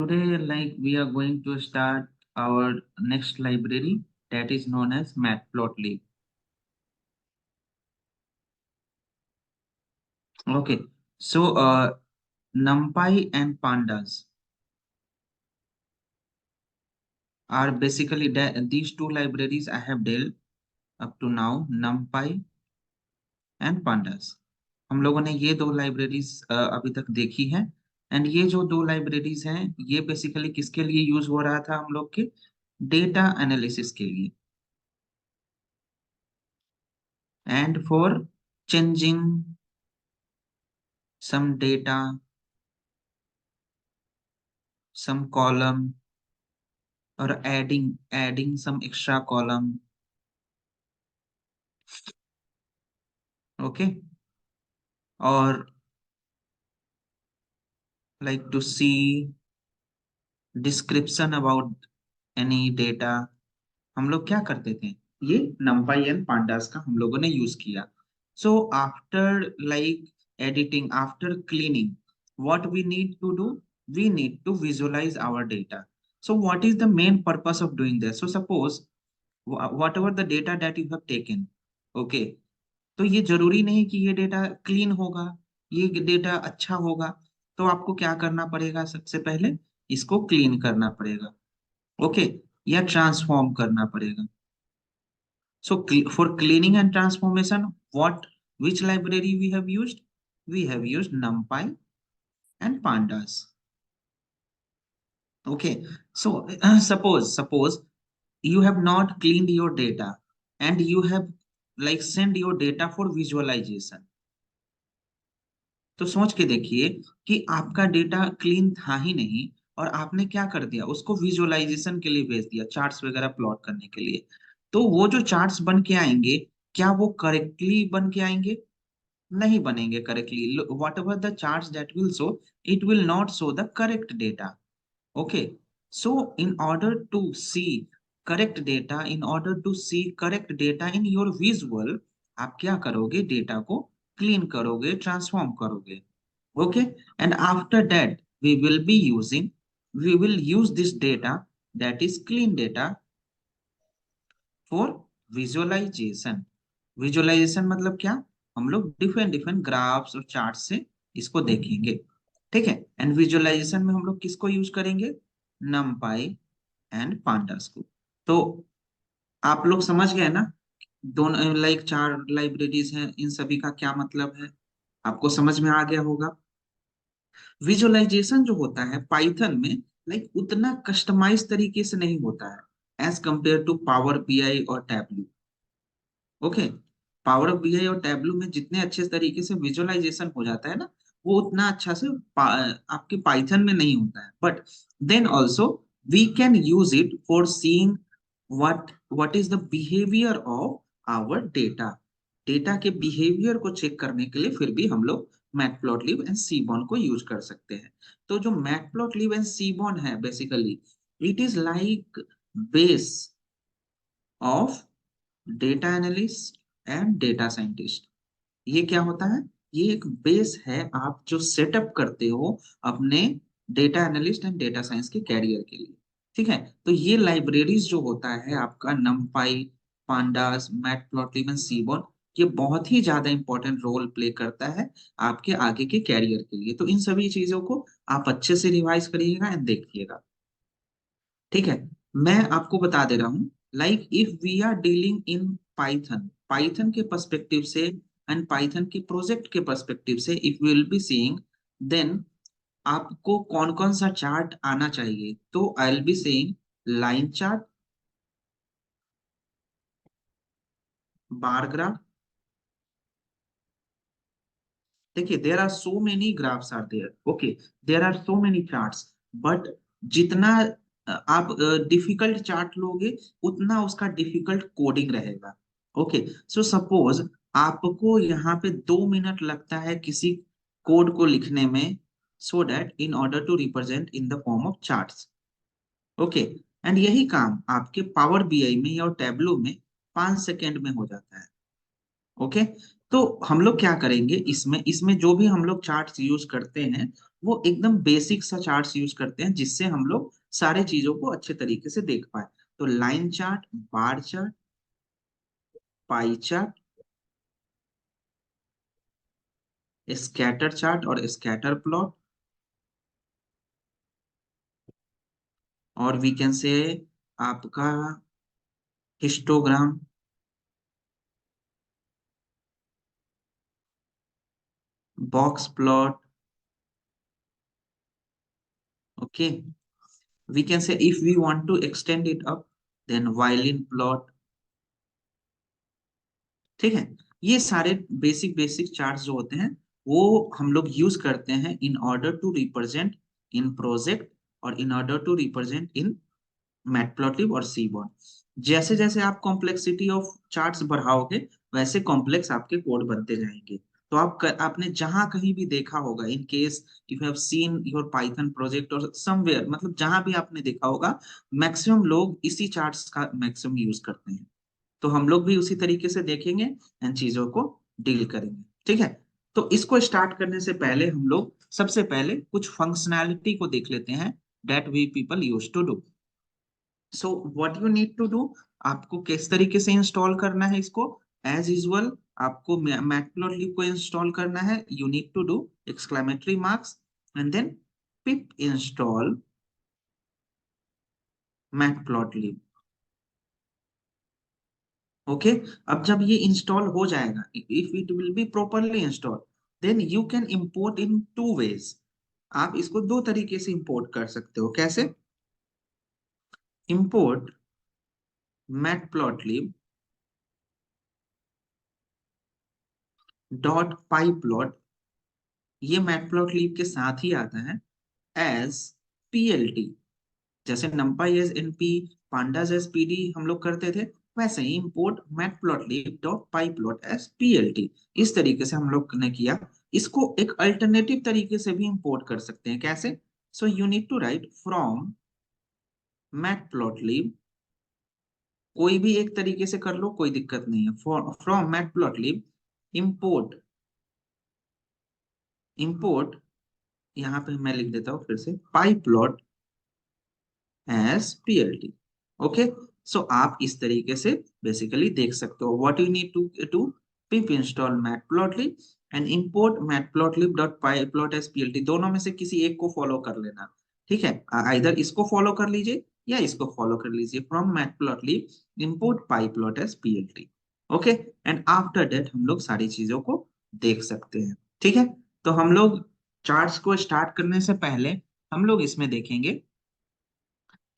Today, like we are going to start our next library that is known as Matplotlib. Okay, so NumPy and Pandas are basically these two libraries I have dealt up to now, NumPy and Pandas. हम लोगों ने ये दो libraries अभी तक देखी है। And ये जो दो लाइब्रेरीज हैं ये बेसिकली किसके लिए यूज हो रहा था हम लोग के डेटा एनालिसिस के लिए and for changing some data, some column, or adding some extra column. Okay, or like to see description about any data. हम लोग क्या करते थे, ये numpy एंड pandas का हम लोगों ने यूज किया. So after like editing, after cleaning, what we need to do, we need to visualize our data. So what is the main purpose of doing this? So suppose whatever the data that you have taken, okay, तो ये जरूरी नहीं कि ये data clean होगा, ये data अच्छा होगा. तो आपको क्या करना पड़ेगा, सबसे पहले इसको क्लीन करना पड़ेगा. ओके, या ट्रांसफॉर्म करना पड़ेगा. So for cleaning and transformation, what which library we have used? We have used numpy and pandas. Okay, so suppose you have not cleaned your data and you have like send your data for visualization. तो सोच के देखिए कि आपका data clean था ही नहीं और आपने क्या कर दिया, उसको विजुअलाइजेशन के लिए भेज दिया, चार्ट्स वगैरह प्लॉट करने के लिए. तो वो जो चार्ट्स बन के आएंगे, क्या वो करेक्टली बन के आएंगे? नहीं बनेंगे correctly. What ever the charts that will show, it will not show the correct data. Okay, so in order to see correct data, in order to see correct data in your visual, आप क्या करोगे, data को clean करोगे, transform करोगे. Okay, and after that we will use this data, that is clean data, for visualization. Visualization मतलब क्या, हम लोग डिफरेंट डिफरेंट ग्राफ्स और चार्ट से इसको देखेंगे. ठीक है, एंड विजुअलाइजेशन में हम लोग किसको यूज करेंगे, numpy एंड pandas को. तो आप लोग समझ गए ना, दोनों लाइक चार लाइब्रेरीज हैं, इन सभी का क्या मतलब है आपको समझ में आ गया होगा. विजुअलाइजेशन जो होता है पाइथन में, लाइक उतना कस्टमाइज तरीके से नहीं होता है as compare to power BI और टैबलू. ओके, पावर बीआई और टैबलू में जितने अच्छे तरीके से विजुअलाइजेशन हो जाता है ना, वो उतना अच्छा से आपके पाइथन में नहीं होता है. But then also we can use it for seeing what is the behaviour of our data. Data के बिहेवियर को चेक करने के लिए फिर भी हम लोग मैटप्लॉटलिब एंड सीबॉन को यूज कर सकते हैं. तो जो मैटप्लॉटलिब एंड सीबॉन है basically, it is like base of data analyst and data scientist. ये क्या होता है, ये एक बेस है आप जो सेटअप करते हो अपने data analyst and data science के कैरियर के लिए. ठीक है, तो ये लाइब्रेरीज जो होता है आपका नमपाई, पांडास, मैटप्लॉटलिब एंड सीबॉन, ये बहुत ही ज्यादा इंपॉर्टेंट रोल प्ले करता है आपके आगे के कैरियर के लिए. तो इन सभी चीजों को आप अच्छे से रिवाइज करिएगा एंड देखिएगा. ठीक है, मैं आपको बता दे रहा हूँ, like if we are dealing in Python, Python के पर्सपेक्टिव से एंड पाइथन के प्रोजेक्ट के पर्सपेक्टिव से, if we will be seeing, then आपको कौन कौन सा चार्ट आना चाहिए. तो I will be saying line chart, bar graph. देखिए there are so many graphs are there, okay, there are so many charts, but जितना आप डिफिकल्ट चार्ट लोगे उतना उसका डिफिकल्ट कोडिंग रहेगा. ओके, सो सपोज आपको यहाँ पे 2 मिनट लगता है किसी कोड को लिखने में, so that in order to represent in the form of charts. Okay, and यही काम आपके पावर बीआई में या टैबलो में 5 सेकेंड में हो जाता है. ओके, तो हम लोग क्या करेंगे, इसमें इसमें जो भी हम लोग चार्ट्स यूज करते हैं वो एकदम बेसिक सा चार्ट्स यूज करते हैं जिससे हम लोग सारे चीजों को अच्छे तरीके से देख पाए। तो line chart, bar chart, pie chart, scatter chart और स्कैटर प्लॉट, और वी कैन से आपका histogram, box plot. Okay, we can say if we want to extend it up, then violin plot। ठीक है, ये सारे बेसिक बेसिक चार्ट्स जो होते हैं वो हम लोग यूज करते हैं in order to represent in project और in order to represent in Matplotlib और सीबॉर्न। जैसे जैसे आप कॉम्प्लेक्सिटी ऑफ चार्ट्स बढ़ाओगे वैसे कॉम्प्लेक्स आपके कोड बनते जाएंगे। तो आपने जहां कहीं भी देखा होगा, in case if you have seen your Python project और समवेयर, मतलब जहां भी आपने देखा होगा, मैक्सिमम लोग इसी चार्ट्स का मैक्सिमम यूज करते हैं। तो हम लोग भी उसी तरीके से देखेंगे इन चीजों को डील करेंगे। ठीक है, तो इसको स्टार्ट करने से पहले हम लोग सबसे पहले कुछ फंक्शनैलिटी को देख लेते हैं that we people use to do. So what you need to do, आपको किस तरीके से इंस्टॉल करना है इसको। एज यूजुअल आपको मैटप्लॉटलिब को इंस्टॉल करना है। You need to do exclamatory marks and then pip install matplotlib. Okay, अब जब ये इंस्टॉल हो जाएगा, if it will be properly install, then you can import into ways. आप इसको दो तरीके से इंपोर्ट कर सकते हो। कैसे? इंपोर्ट मैटप्लॉटलिब डॉट पाइपलॉट, ये मैटप्लॉटलिब के साथ ही आता है एज पीएलटी। जैसे numpy as NP, pandas as PD हम लोग करते थे, वैसे ही import Matplotlib dot pyplot as PLT. इस तरीके से हम लोग ने किया। इसको एक अल्टरनेटिव तरीके से भी इंपोर्ट कर सकते हैं। कैसे? So you need to write from matplotlib, कोई भी एक तरीके से कर लो, कोई दिक्कत नहीं है। फ्रॉम मैटप्लॉटलिब इंपोर्ट, इंपोर्ट यहाँ पे मैं लिख देता हूँ फिर से, pyplot as PLT. Okay, so आप इस तरीके से बेसिकली देख सकते हो। What you need to to pip install Matplotlib and import Matplotlib dot pyplot as PLT, दोनों में से किसी एक को फॉलो कर लेना। ठीक है, आइदर इसको फॉलो कर लीजिए या इसको फॉलो कर लीजिए। From Matplotlib import pyplot as PLT. Okay, and after that हम लोग सारी चीजों को देख सकते हैं। ठीक है, तो हम लोग चार्ट्स को स्टार्ट करने से पहले हम लोग इसमें देखेंगे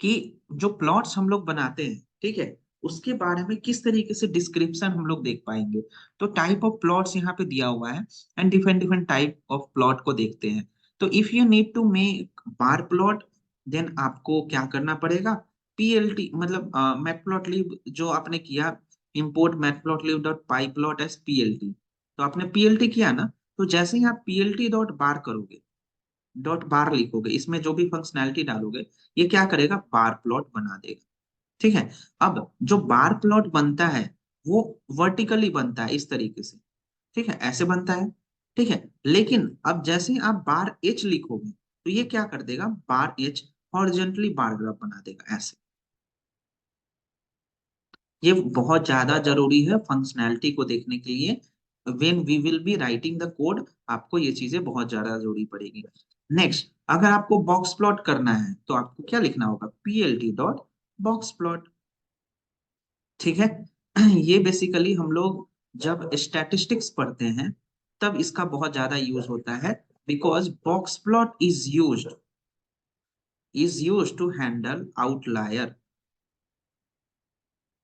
कि जो प्लॉट्स हम लोग बनाते हैं, ठीक है, उसके बारे में किस तरीके से डिस्क्रिप्शन हम लोग देख पाएंगे। तो टाइप ऑफ प्लॉट्स यहाँ पे दिया हुआ है and different different type of plot को देखते हैं। तो if you need to make bar plot, then आपको क्या करना पड़ेगा, पीएलटी मतलब मैटप्लॉटलिब जो आपने किया, इंपोर्ट मैटप्लॉटलिब डॉट पाई प्लॉट एज पीएलटी, तो आपने पीएलटी किया ना, तो जैसे ही आप पीएलटी डॉट बार करोगे, डॉट बार लिखोगे, इसमें जो भी फंक्शनैलिटी डालोगे, ये क्या करेगा, बार प्लॉट बना देगा। ठीक है, अब जो बार प्लॉट बनता है वो वर्टिकली बनता है इस तरीके से। ठीक है, ऐसे बनता है। ठीक है, लेकिन अब जैसे ही आप बार एच लिखोगे तो ये क्या कर देगा, बार एच हॉरिजॉन्टली बार ग्राफ बना देगा ऐसे। ये बहुत ज्यादा जरूरी है फंक्शनैलिटी को देखने के लिए। When we will be writing the code, आपको ये चीजें बहुत ज्यादा जरूरी पड़ेगी। नेक्स्ट, अगर आपको बॉक्स प्लॉट करना है तो आपको क्या लिखना होगा, पीएलटी डॉट बॉक्स प्लॉट। ठीक है, ये बेसिकली हम लोग जब स्टैटिस्टिक्स पढ़ते हैं तब इसका बहुत ज्यादा यूज होता है, because box plot is use to handle outlier.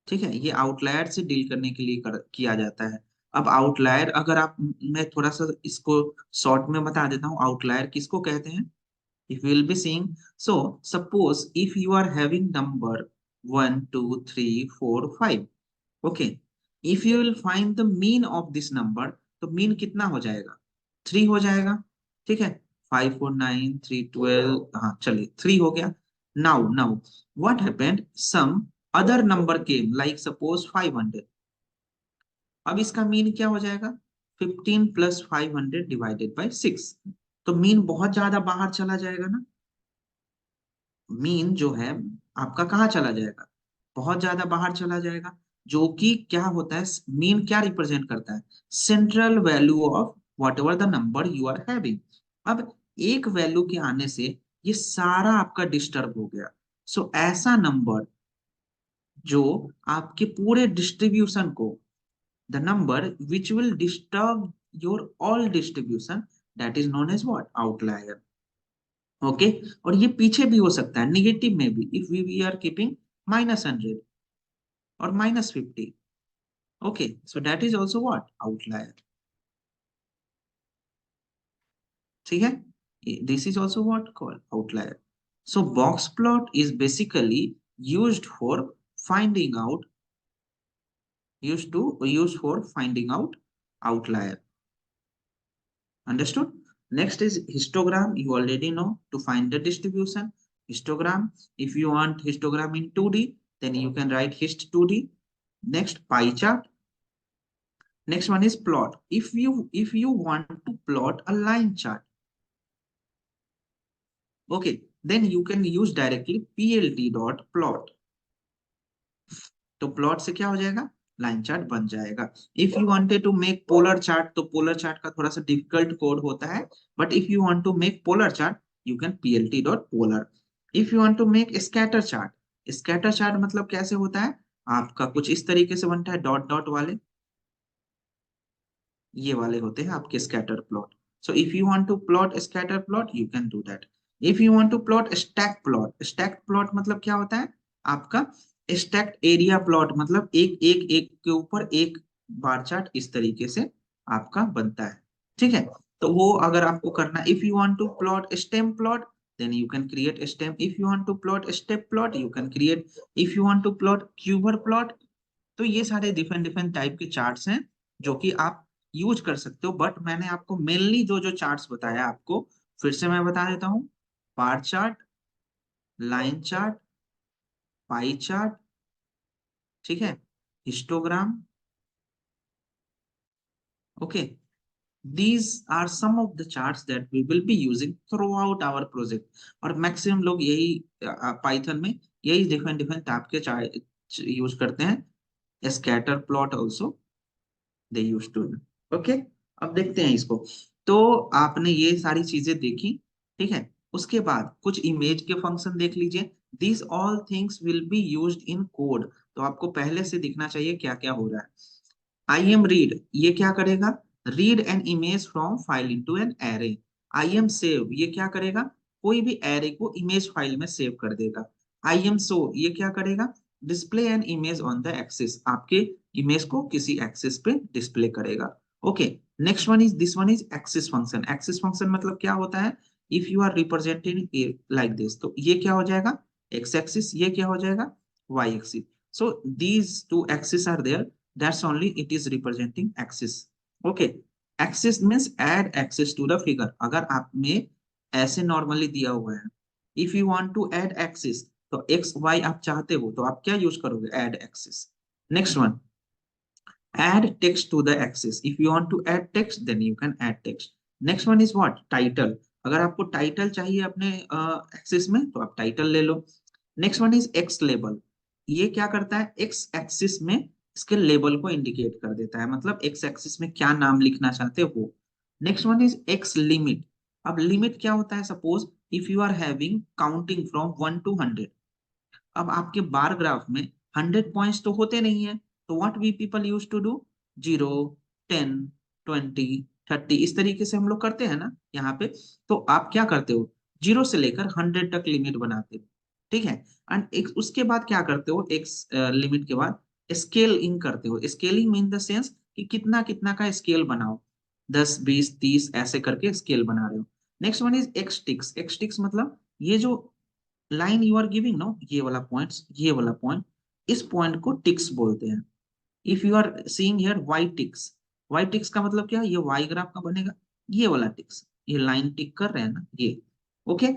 ठीक है, ये आउटलायर से डील करने के लिए किया जाता है। अब आउटलायर अगर आप, मैं थोड़ा सा इसको शॉर्ट में बता देता हूँ, आउटलायर किसको कहते हैं। If will be seeing, so suppose if you are having number 1 2 3 4 5, okay, if you will find the mean of this number, तो मीन कितना हो जाएगा, 3 हो जाएगा। ठीक है, 5 4 9 3 12, हाँ चलिए 3 हो गया। Now now what happened, some other number came like suppose 500, अब इसका मीन क्या हो जाएगा, 15 + 500 डिवाइडेड बाई 6। तो मीन बहुत ज्यादा बाहर चला जाएगा ना, मीन जो है आपका कहाँ चला जाएगा, बहुत ज्यादा बाहर चला जाएगा। जो कि क्या होता है, मीन क्या रिप्रेजेंट करता है, central value of whatever the number you are having. अब एक वैल्यू के आने से ये सारा आपका डिस्टर्ब हो गया। सो ऐसा नंबर जो आपके पूरे डिस्ट्रीब्यूशन को, the number which will disturb your all distribution, that is known as what, outlier. Okay, और ये पीछे भी हो सकता है निगेटिव में भी, इफ वी आर कीपिंग -100 और -50। Okay, so that is also what, outlier. ठीक है, this is also what called outlier. So box plot is basically used for finding out, used for finding out outlier. Understood? Next is histogram. You already know to find the distribution. Histogram. If you want histogram in 2D, then you can write hist 2D. Next, pie chart. Next one is plot. If you want to plot a line chart, okay, then you can use directly plt dot plot. तो plot से क्या हो जाएगा, line chart बन जाएगा। If you wanted to make polar chart, तो polar chart का थोड़ा सा डिफिकल्ट कोड होता है, but if you want to make polar chart, you can PLT dot polar. If you want to make scatter chart, scatter chart मतलब कैसे होता है, आपका कुछ इस तरीके से बनता है, डॉट डॉट वाले, ये वाले होते हैं आपके scatter plot. So if you want to plot scatter plot, you can do that. If you want to plot stack plot, stack plot मतलब क्या होता है, आपका स्टैक्ड एरिया प्लॉट, मतलब एक एक एक के ऊपर एक बार चार्ट इस तरीके से आपका बनता है। ठीक है, तो वो अगर आपको करना, if you want to plot stem plot, then you can create a stem. If you want to plot a step plot, you can create. If you want to plot cuber plot, तो ये सारे different different type के charts हैं जो कि आप use कर सकते हो। बट मैंने आपको मेनली जो जो चार्ट्स बताया आपको, फिर से मैं बता देता हूँ, bar chart, line chart, pie chart, ठीक है, histogram. Okay, these are some of the charts that we will be using throughout our project। और मैक्सिमम लोग यही पाइथन में यही डिफरेंट डिफरेंट टाइप के चार्ट यूज करते हैं। Scatter plot also they use to. Okay, अब देखते हैं इसको। तो आपने ये सारी चीजें देखी, ठीक है, उसके बाद कुछ इमेज के फंक्शन देख लीजिए। This all things will be used in code, तो आपको पहले से दिखना चाहिए क्या क्या हो रहा है। आई एम रीड, ये क्या करेगा, read an image from file into an array. I am save, ये क्या करेगा, कोई भी एरे को इमेज फाइल में सेव कर देगा। आई एम शो, ये क्या करेगा, display an image on the axis, आपके इमेज को किसी एक्सिस पे डिस्प्ले करेगा। Okay, next one is, this one is axis function. Axis function मतलब क्या होता है, if you are representing like this, तो ये क्या हो जाएगा, एक्स एक्सिस, ये क्या हो जाएगा, Y axis. so these two axes are there, that's only it is representing axis। okay, axis means add axis to the figure। अगर आप में ऐसे नॉर्मली दिया हुआ है, if you want to add axis, तो x y आप चाहते हो तो आप क्या यूज करोगे, add axis। next one, add text to the axis। if you want to add text, then you can add text। next one is what, title। अगर आपको टाइटल चाहिए अपने एक्सिस में, तो आप टाइटल ले लो। Next one is X label, ये क्या करता है, एक्स एक्सिस में इसके लेबल को इंडिकेट कर देता है, मतलब एक्स एक्सिस में क्या नाम लिखना चाहते हो वो। Next one is X limit. अब लिमिट क्या होता है, suppose if you are having counting from 1 to 100, अब आपके बार ग्राफ में 100 पॉइंट्स तो होते नहीं है, तो what we people use to do, 0, 10, 20, 30, इस तरीके से हम लोग करते हैं ना यहाँ पे। तो आप क्या करते हो, 0 से लेकर 100 तक लिमिट बनाते हो, ठीक है। एंड एक उसके बाद क्या करते हो, एक लिमिट के बाद स्केलिंग करते हो। स्केलिंग मीन द सेंस कि कितना कितना का स्केल बनाओ, 10, 20, 30 ऐसे करके स्केल बना रहे हो। Next one is xticks. Xticks मतलब ये जो line you are giving no, ये वाला पॉइंट्स, ये वाला पॉइंट, इस पॉइंट को टिक्स बोलते हैं। If you are seeing here Y ticks, Y ticks का मतलब क्या है, ये वाई ग्राफ का बनेगा, ये वाला टिक्स, ये लाइन टिक कर रहे हैं ना ये। Okay,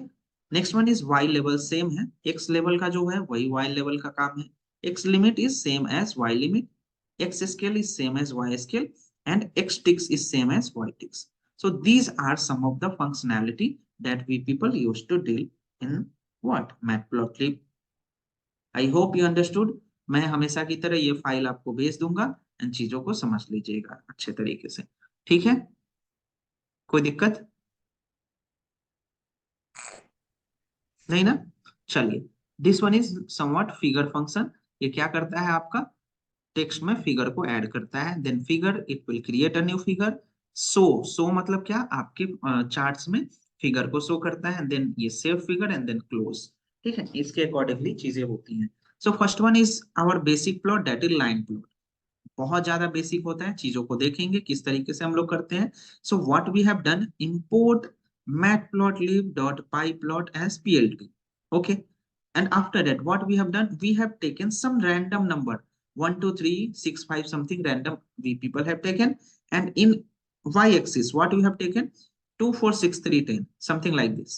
next one is Y level, same है, एक्स लेवल का जो है वही वाई लेवल का काम है। X limit is same as Y limit, X scale is same as Y scale, and X ticks is same as Y ticks. So these are some of the functionality that we people used to deal in what Matplotlib. I hope you understood. मैं हमेशा की तरह ये file आपको भेज दूंगा, इन चीजों को समझ लीजिएगा अच्छे तरीके से, ठीक है? कोई दिक्कत नहीं ना? चलिए, this one is somewhat figure function. ये क्या करता है, आपका टेक्स्ट में फिगर को ऐड करता है। Then figure it will create a new figure. So मतलब क्या, आपके चार्ट्स में फिगर को शो करता है। देन ये save figure and then close, ठीक है? इसके अकॉर्डिंगली चीजें होती हैं। So first one is our basic plot, that is line plot. बहुत ज्यादा बेसिक होता है, चीजों को देखेंगे किस तरीके से हम लोग करते हैं। So what we have done, import matplotlib.pyplot as plt, okay? And after that what we have done, we have taken some random number 1 2 3 6 5 something random we people have taken, and in y-axis what we have taken, 2 4 6 3 10 something like this,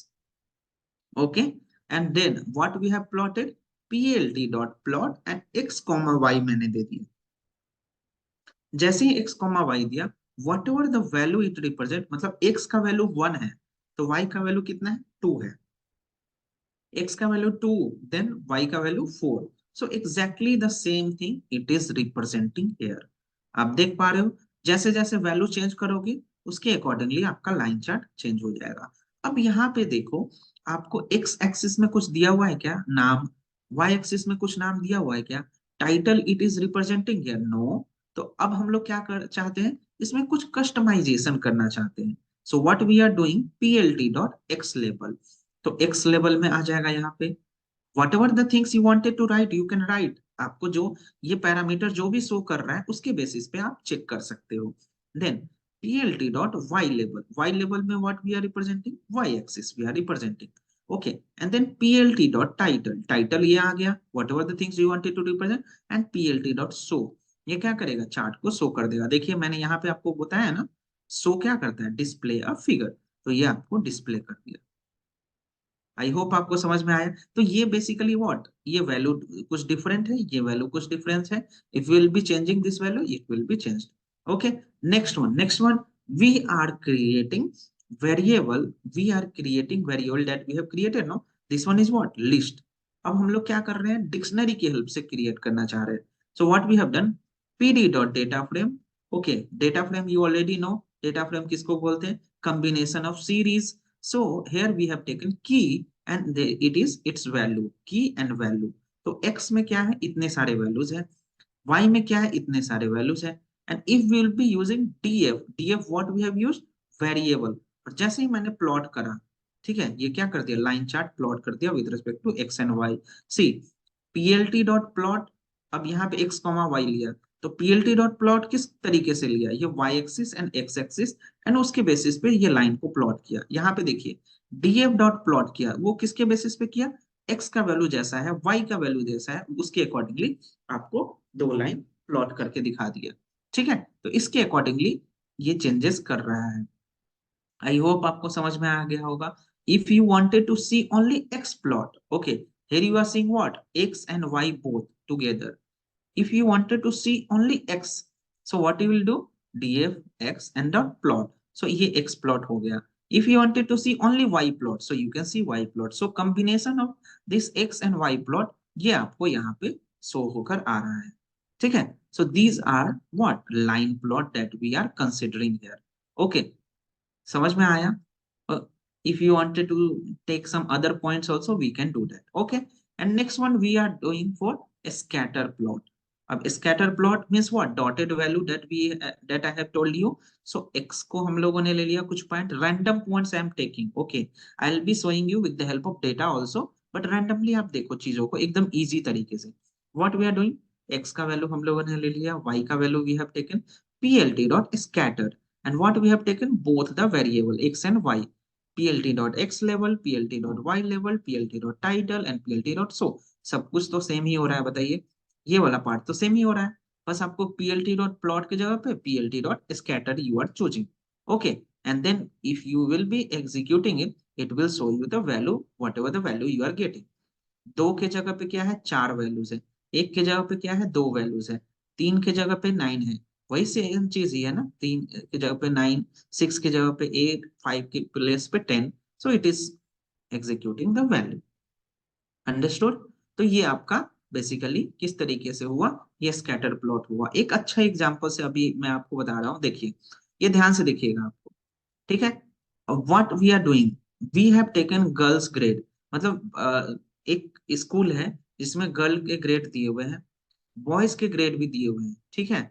okay? And then what we have plotted, plt dot plot and x comma y मैंने दे दिया। जैसे ही x comma y दिया, what ever the value it represent, मतलब x का value 1 है तो y का value कितना है, 2 है। x का वैल्यू 2, देन y का value 4। So exactly the same thing it is representing here. आप देख पा रहे हो, जैसे जैसे वैल्यू चेंज करोगे उसके अकॉर्डिंगली आपका लाइन चार्ट चेंज हो जाएगा। अब यहाँ पे देखो, आपको x एक्सिस में कुछ दिया हुआ है क्या नाम, y एक्सिस में कुछ नाम दिया हुआ है क्या, title it is representing here, no. तो अब हम लोग क्या कर चाहते हैं, इसमें कुछ कस्टमाइजेशन करना चाहते हैं। So what we are doing, plt dot X label. तो एक्स लेबल में आ जाएगा यहाँ पे, whatever the things you wanted to write you can write. आपको जो ये पैरामीटर जो भी शो कर रहा है उसके बेसिस पे आप चेक कर सकते हो। Then plt dot Y label, Y label में what we are representing, Y axis we are representing, okay. And then plt dot title, title ये आ गया, whatever the things you wanted to represent. And plt dot show, ये क्या करेगा, chart को show कर देगा। देखिए मैंने यहाँ पे आपको बताया ना, शो क्या करता है, डिस्प्ले अ फिगर, तो ये आपको डिस्प्ले कर दिया। आई होप आपको समझ में आया। तो ये बेसिकली व्हाट, ये वैल्यू कुछ डिफरेंट है, ये वैल्यू कुछ डिफरेंस है। If will be changing this value it will be changed, okay. Next one we are creating variable, we are creating variable that we have created, no. This one is what, list. अब हम लोग क्या कर रहे हैं, dictionary की help से create करना चाह रहे हैं। So what we have done, pd dot data frame, okay. Data frame you already know, data frame किसको बोलते हैं, combination of series. so here we have taken key and it is its value, key and value। तो x में क्या है, इतने सारे values है, y में क्या है, इतने सारे वैल्यूज है। And if we will be using df what we have used, variable. और जैसे ही मैंने प्लॉट करा, ठीक है, ये क्या कर दिया, लाइन चार्ट प्लॉट कर दिया with respect to x and y। See plt dot plot, अब यहाँ पे x कॉमा y लिया, तो plt डॉट प्लॉट किस तरीके से लिया, ये y axis and x axis, and उसके बेसिस पे ये लाइन को प्लॉट किया। यहाँ पे देखिए df डॉट प्लॉट किया, वो किसके बेसिस पे किया, x का वैल्यू जैसा है y का वैल्यू जैसा है उसके अकॉर्डिंगली आपको दो लाइन प्लॉट करके दिखा दिया, ठीक है? तो इसके अकॉर्डिंगली ये चेंजेस कर रहा है। आई होप आपको समझ में आ गया होगा। If you wanted to see only x plot, okay, here you are seeing what, x and y both together। if you wanted to see only x, so what you will do, df x and dot plot, so ये x plot हो गया। if you wanted to see only y plot, so you can see y plot। so combination of this x and y plot ये आपको यहाँ पे show होकर आ रहा है, ठीक है? so these are what line plot that we are considering here, okay। समझ में आया? If you wanted to take some other points also we can do that, okay। and next one we are doing for a scatter plot। अब scatter plot means what, dotted value that we that I have told you। so x को हम लोगों ने ले लिया कुछ point, random points I am taking, okay। I'll be showing you with the help of data also, but randomly आप देखो चीजों को एकदम easy तरीके से। what we are doing, x का वैल्यू हम लोगों ने ले लिया, y का value we have taken, plt dot scatter, and what we have taken, both the variable x and y, plt dot x level, plt dot y level, plt dot title and plt dot show। सब कुछ तो same ही हो रहा है, बताइए, ये वाला part तो सेम ही हो रहा है, बस आपको plt dot plot की जगह पे plt dot scatter you are choosing, okay। and then if you will be executing it, it will show you the value whatever the value you are getting। दो के जगह पे क्या है, चार वैल्यूज है, एक के जगह पे क्या है, दो वैल्यूज है, तीन के जगह पे 9 है, वही सेम चीज ही है ना, 3 की जगह पे 9, 6 की जगह पे 8, 5 की प्लेस पे 10, so it is executing the value. Understood? तो ये आपका बेसिकली किस तरीके से हुआ, ये स्कैटर प्लॉट हुआ। एक अच्छा एग्जांपल से अभी मैं आपको बता रहा हूँ, देखिए, ये ध्यान से देखिएगा आपको, ठीक है। What we are doing, we have taken girls grade, मतलब एक स्कूल है जिसमें गर्ल के ग्रेड दिए हुए हैं, बॉयज के ग्रेड भी दिए हुए हैं, ठीक है,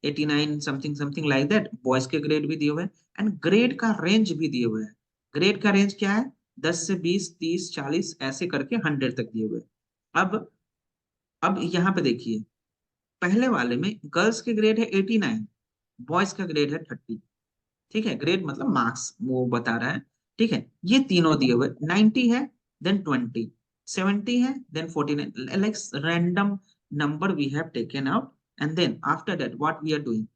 89 something something like that, boys के ग्रेड भी दिए हुए हैं, एंड ग्रेड का रेंज भी दिए हुए हैं। ग्रेड का रेंज क्या है, 10 से 20, 30, 40 ऐसे करके 100 तक दिए हुए हैं। अब यहाँ पे देखिए, पहले वाले में गर्ल्स के ग्रेड है 89, बॉयज का ग्रेड है 30, ठीक है, ग्रेड मतलब मार्क्स वो बता रहा है, ठीक है। ये तीनों दिए हुए, 90 है, देन 20, 70 है, then 49, like random number we have taken out, and then after that what we are doing,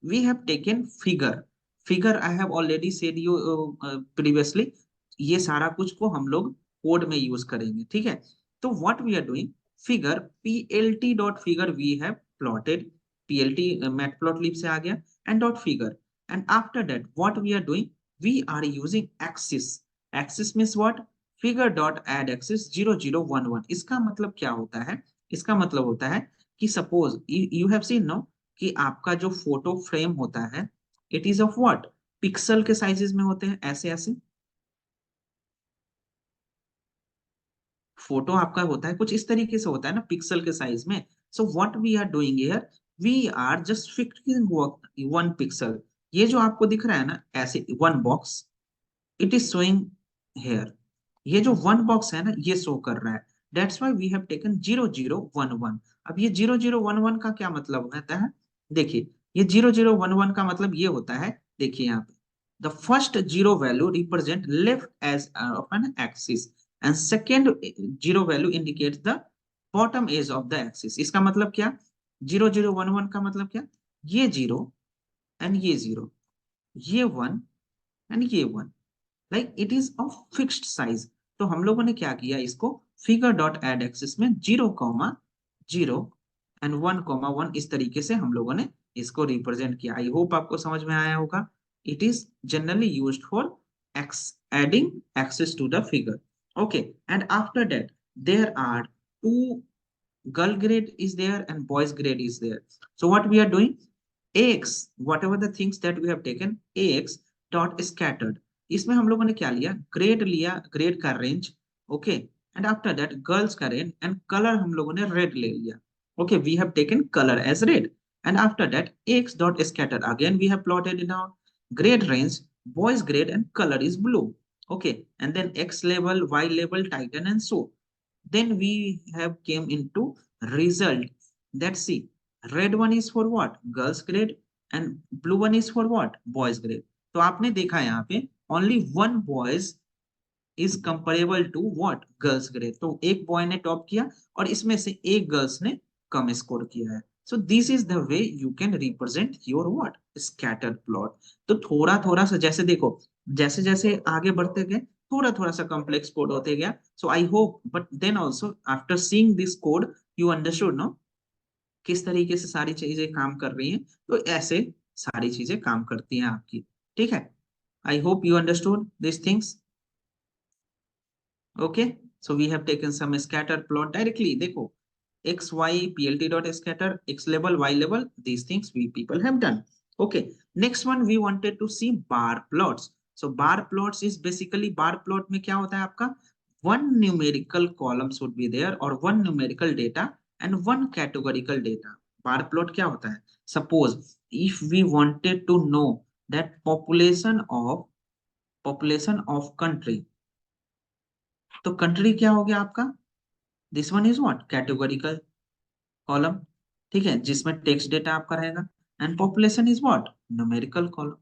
we have taken figure. Figure I have already said you previously, ये सारा कुछ को हम लोग कोड में यूज करेंगे, ठीक है। तो what we are doing, figure plt dot figure we have plotted, plt matplotlib से आ गया, and dot figure, and after that what we are doing, we are using axis. Axis means what, figure dot add axis 0011। इसका मतलब क्या होता है, इसका मतलब होता है कि suppose you have seen no कि आपका जो फोटो फ्रेम होता है, it is of what, pixel के साइजेस में होते हैं, ऐसे ऐसे फोटो आपका होता है, कुछ इस तरीके से होता है ना, पिक्सल के साइज में। So what we are doing here, we are just fixing one pixel. ये जो आपको दिख रहा है ना ऐसे one box, it is showing here, ये जो वन बॉक्स है ना ये शो कर रहा है, that's why we have taken 0011। अब ये 0011 का क्या मतलब होता है, देखिए, ये 0011 का मतलब ये होता है, देखिए यहाँ पे, the first zero value represent left edge of an axis, and second zero value indicates the bottom edge of the axis. इसका मतलब क्या, 0011 का मतलब क्या, ये जीरो एंड ये जीरो, ये वन एंड ये one, like it is of fixed size. तो हम लोगों ने क्या किया, इसको फिगर डॉट एड एक्सिस में 0,0 एंड 1,1 इस तरीके से हम लोगों ने इसको रिप्रेजेंट किया। आई होप आपको समझ में आया होगा। It is generally used for x adding axes to the figure, okay. And after that there are two, girl grade is there and boys grade is there. So what we are doing, ax, whatever the things that we have taken, ax dot scattered, इसमें हम लोगों ने क्या लिया, grade लिया, grade का range, okay, and after that girls का range, and colour हम लोगों ने रेड ले लिया, okay, we have taken colour as red, and after that x dot scatter again we have plotted in our grade range, boys grade and color is blue, okay, and then x label, y label, tighten, and so then we have came into result, that see, red one is for what, girls grade, and blue one is for what, boys grade। तो आपने देखा यहाँ पे only one boys is comparable to what, girls grade, तो एक boy ने top किया और इसमें से एक गर्ल्स ने कम स्कोर किया है। So this is the way you can represent your what, scatter plot. तो थोड़ा थोड़ा सा जैसे देखो, जैसे जैसे आगे बढ़ते गए थोड़ा थोड़ा सा कॉम्प्लेक्स कोड होते गया। So I hope, but then also after seeing this code you understood no किस तरीके से सारी चीजें काम कर रही हैं। तो ऐसे सारी चीजें काम करती हैं आपकी, ठीक है। आई hope you understood this things, okay, so we have taken some scatter plot directly, देखो, x y plt dot scatter, x label, y label, these things we people have done, okay। Next one we wanted to see bar plots। So bar plots is basically, bar plot में क्या होता है आपका, one numerical column should be there or one numerical data and one categorical data। bar plot क्या होता है, suppose if we wanted to know that population of country, तो country क्या हो गया आपका, this one is what, categorical column, ठीक है, जिसमें टेक्स्ट डेटा आपका रहेगा, and population is what, numerical column.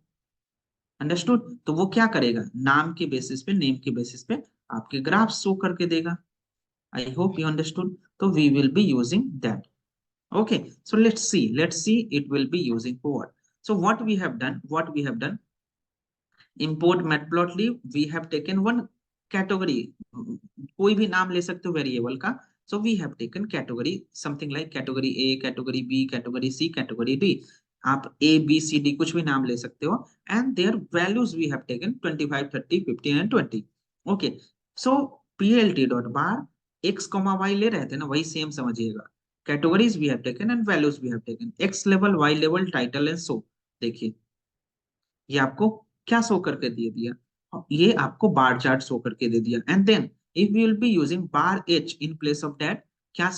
Understood? तो वो क्या करेगा, नाम के बेसिस पे, नेम के बेसिस पे आपके ग्राफ शो करके देगा। I hope you understood. तो we will be using that, okay। So let's see it will be using for what। So what we have done, import matplotlib, we have taken one category, कोई भी नाम ले सकते हो variable का। So we have taken category something like category A, category B, category C, category D, आप A B C D कुछ भी नाम ले सकते हो, and there values we have taken 25, 30, 15 and 20। Okay, so plt dot bar x comma Y ले रहे थे ना, वही सेम समझिएगा। Categories we have taken and values we have taken, x level, Y level, title and show. देखिए ये आपको क्या शो करके दे दिया, ये आपको बार चार्ट शो करके दे दिया। And then if we will be using bar h in place of that, क्या